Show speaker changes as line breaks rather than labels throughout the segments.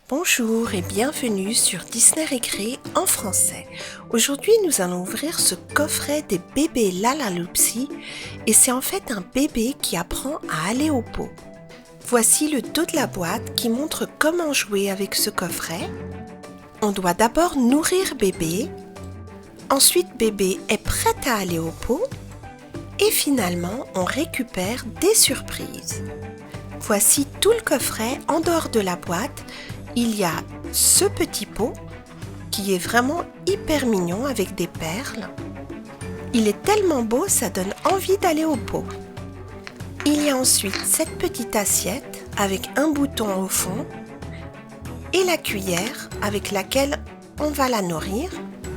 Bonjour et bienvenue sur Disney Récré en français. Aujourd'hui, nous allons ouvrir ce coffret des bébés Lalaloopsy et c'est en fait un bébé qui apprend à aller au pot. Voici le dos de la boîte qui montre comment jouer avec ce coffret. On doit d'abord nourrir bébé, ensuite bébé est prêt à aller au pot et finalement on récupère des surprises. Voici tout le coffret en dehors de la boîte. Il y a ce petit pot qui est vraiment hyper mignon avec des perles. Il est tellement beau, ça donne envie d'aller au pot. Il y a ensuite cette petite assiette avec un bouton au fond et la cuillère avec laquelle on va la nourrir.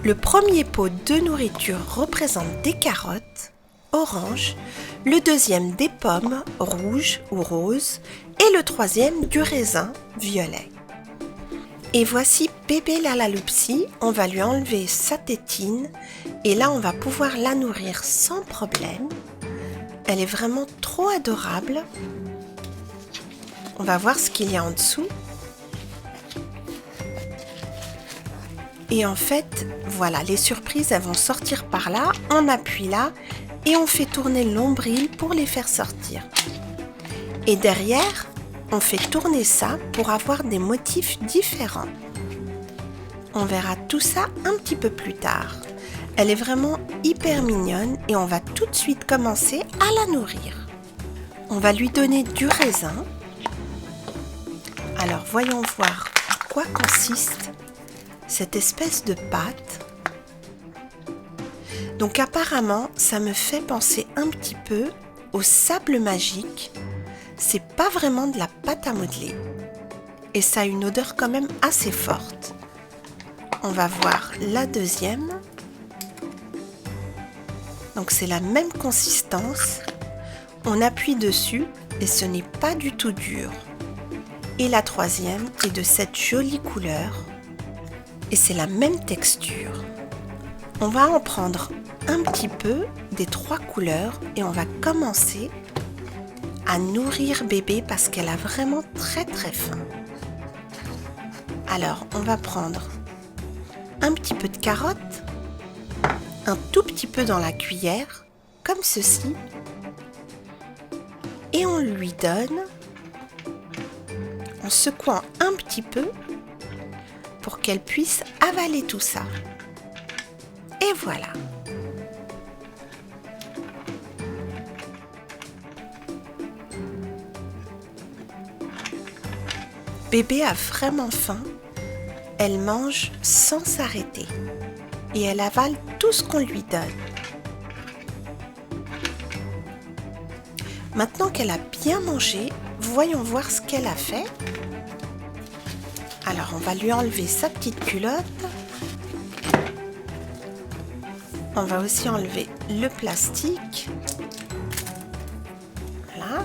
Le premier pot de nourriture représente des carottes orange, le deuxième des pommes rouges ou roses et le troisième du raisin violet. Et voici bébé Lalaloopsy, on va lui enlever sa tétine et là on va pouvoir la nourrir sans problème. Elle est vraiment trop adorable. On va voir ce qu'il y a en dessous. Et en fait, voilà, les surprises elles vont sortir par là, on appuie là et on fait tourner le nombril pour les faire sortir. Et derrière, on fait tourner ça pour avoir des motifs différents. On verra tout ça un petit peu plus tard. Elle est vraiment hyper mignonne et on va tout de suite commencer à la nourrir. On va lui donner du raisin. Alors voyons voir à quoi consiste cette espèce de pâte. Donc apparemment, ça me fait penser un petit peu au sable magique. C'est pas vraiment de la pâte à modeler et ça a une odeur quand même assez forte. On va voir la deuxième. Donc c'est la même consistance. On appuie dessus et ce n'est pas du tout dur. Et la troisième est de cette jolie couleur et c'est la même texture. On va en prendre un petit peu des trois couleurs et on va commencer à nourrir bébé parce qu'elle a vraiment très faim. Alors on va prendre un petit peu de carotte, un tout petit peu dans la cuillère, comme ceci, et on lui donne en secouant un petit peu pour qu'elle puisse avaler tout ça. Et voilà. Bébé a vraiment faim, elle mange sans s'arrêter et elle avale tout ce qu'on lui donne. Maintenant qu'elle a bien mangé, voyons voir ce qu'elle a fait. Alors on va lui enlever sa petite culotte. On va aussi enlever le plastique. Voilà.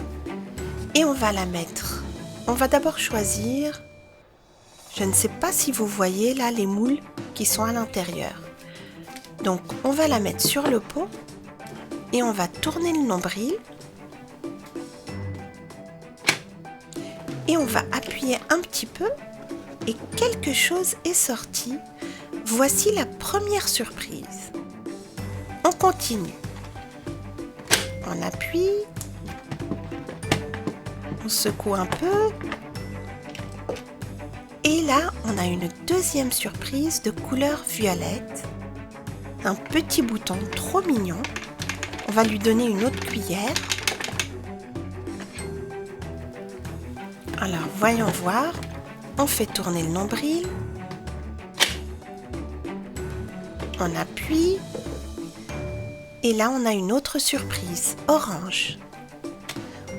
Et on va la mettre. On va d'abord choisir, je ne sais pas si vous voyez là les moules qui sont à l'intérieur. Donc on va la mettre sur le pot et on va tourner le nombril. Et on va appuyer un petit peu et quelque chose est sorti. Voici la première surprise. On continue. On appuie. On secoue un peu. Et là, on a une deuxième surprise de couleur violette. Un petit bouton trop mignon. On va lui donner une autre cuillère. Alors, voyons voir. On fait tourner le nombril. On appuie. Et là, on a une autre surprise, orange.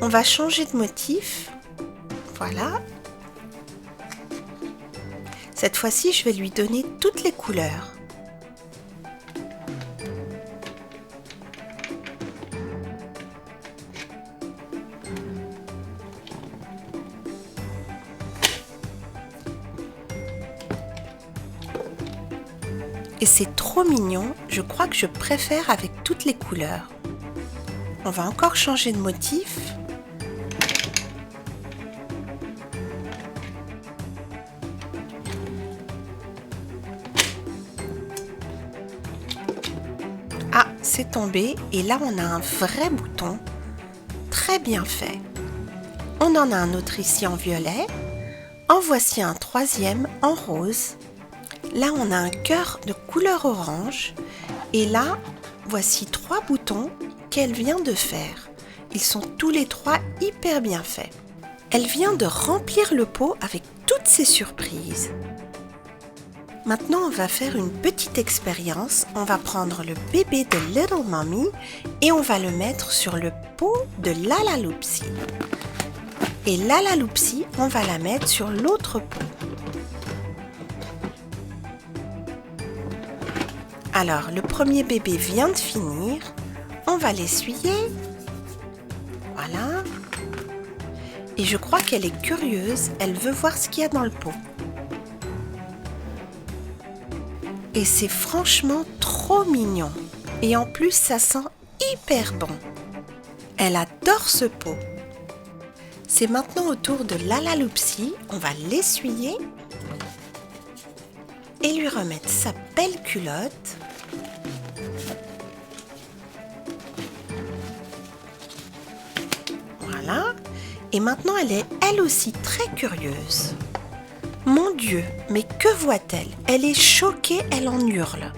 On va changer de motif. Voilà. Cette fois-ci, je vais lui donner toutes les couleurs. Et c'est trop mignon, je crois que je préfère avec toutes les couleurs. On va encore changer de motif. c'est tombé et là on a un vrai bouton, très bien fait. On en a un autre ici en violet, en voici un troisième en rose. Là on a un cœur de couleur orange et là voici 3 boutons qu'elle vient de faire. Ils sont tous les 3 hyper bien faits. Elle vient de remplir le pot avec toutes ces surprises. Maintenant, on va faire une petite expérience. On va prendre le bébé de Little Mommy et on va le mettre sur le pot de Lalaloopsy. Et Lalaloopsy, on va la mettre sur l'autre pot. Alors, le premier bébé vient de finir. On va l'essuyer. Voilà. Et je crois qu'elle est curieuse. Elle veut voir ce qu'il y a dans le pot. Et c'est franchement trop mignon. Et en plus, ça sent hyper bon. Elle adore ce pot. C'est maintenant au tour de Lalaloopsy. On va l'essuyer et lui remettre sa belle culotte. Voilà. Et maintenant, elle est elle aussi très curieuse. Mon Dieu, mais que voit-elle? Elle est choquée, elle en hurle.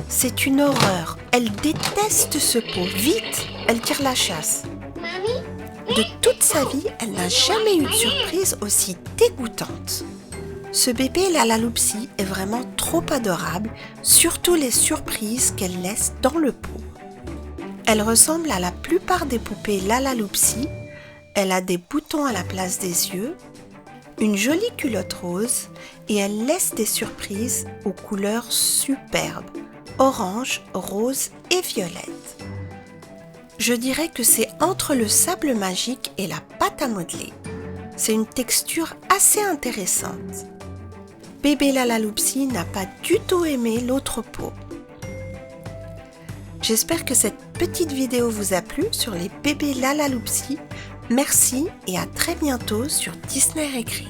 C'est une horreur. Elle déteste ce pot. Vite, elle tire la chasse. De toute sa vie, elle n'a jamais eu de surprise aussi dégoûtante. Ce bébé Lalaloopsy est vraiment trop adorable, surtout les surprises qu'elle laisse dans le pot. Elle ressemble à la plupart des poupées Lalaloopsy. Elle a des boutons à la place des yeux, une jolie culotte rose et elle laisse des surprises aux couleurs superbes, orange, rose et violette. Je dirais que c'est entre le sable magique et la pâte à modeler. C'est une texture assez intéressante. Bébé Lalaloopsy n'a pas du tout aimé l'autre pot. J'espère que cette petite vidéo vous a plu sur les bébés Lalaloopsy. Merci et à très bientôt sur Disney Écrit.